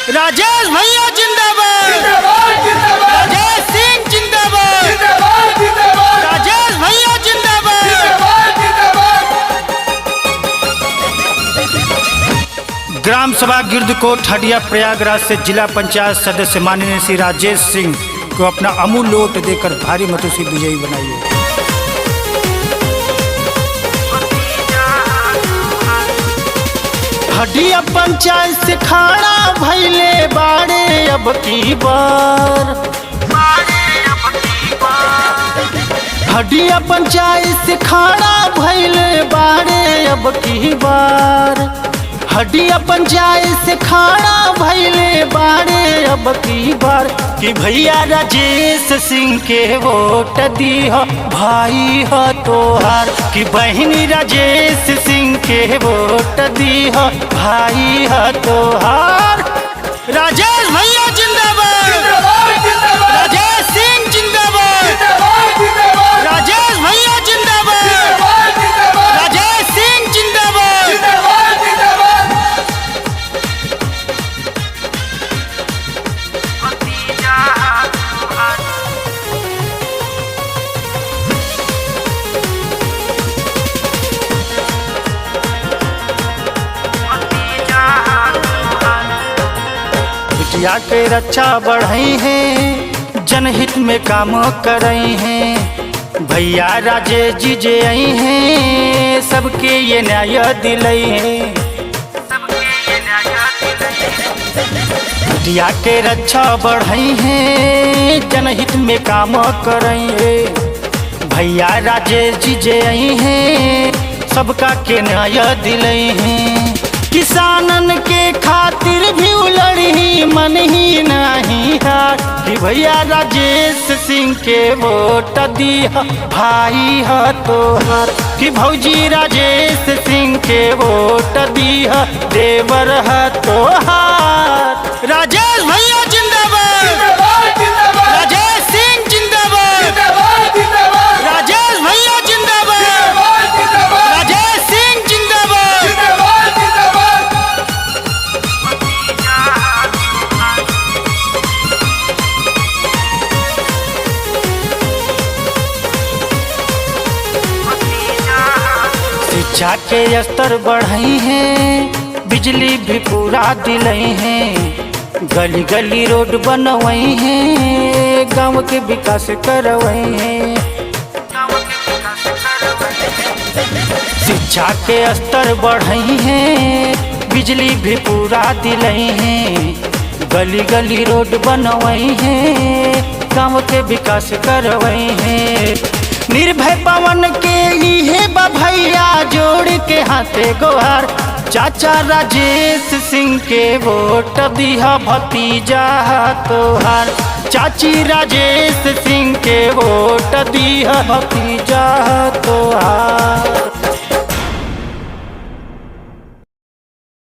राजेश भैया जिंदाबाद, राजेश सिंह जिंदाबाद, राजेश भैया जिंदाबाद। ग्राम सभा गिरदकोट हटिया प्रयागराज से जिला पंचायत सदस्य माननीय श्री राजेश सिंह को अपना अमूल्य वोट देकर भारी मतों से विजयी बनाइए। हटिया पंचायत से खाड़ा भैले बाड़े अब की बार, हटिया पंचायत से खाड़ा भैले बाड़े अब की बार, हटिया पंचायत से खाड़ा भैले बाड़े अब की बार। कि भैया राजेश सिंह के वोट दीह भाई हो तोहार, कि बहनी राजेश सिंह के वोट दीह भाई हो तोहार। राजेश भैया जिंदाबाद, राजेश सिंह जिंदाबाद, राजेश भैया जिंदाबाद, राजेश सिंह जिंदाबाद। बिटिया के रक्षा बढ़ई हैं, जनहित में काम करई हैं। भैया राजेश जी जे आई हैं, सबके ये न्याय दिलई हैं। बिटिया के रक्षा बढ़ई हैं, जनहित में काम करई हैं। भैया राजेश जी जे आई हैं, सबका के न्याय दिलई हैं। किसानन के खातिर भी उलड़ी मन ही नहीं हार, कि भैया राजेश सिंह के वोट दीह भाई हो तोहार। कि भौजी राजेश सिंह के वोट दीह देवर हो तोहार। राजेश भैया जिंदाबाद, राजेश सिंह जिंदाबाद, राजेश भैया जिंदाबाद, राजेश सिंह जिंदाबाद। शिक्षा के स्तर बढ़ई हैं, बिजली भी पूरा दिलई हैं। गली गली रोड बनवई हैं, गांव के विकास करवई हैं। शिक्षा के स्तर बढ़ई हैं, बिजली भी पूरा दिलई हैं। गली गली रोड बनवई हैं, गांव के विकास करवई हैं। निर्भय पवन के इहे भैया जोड़ के हाथे गोहार। चाचा राजेश सिंह के वोट दीहा भतीजा तोहार। चाची राजेश सिंह के वोट दीहा भतीजा तोहार।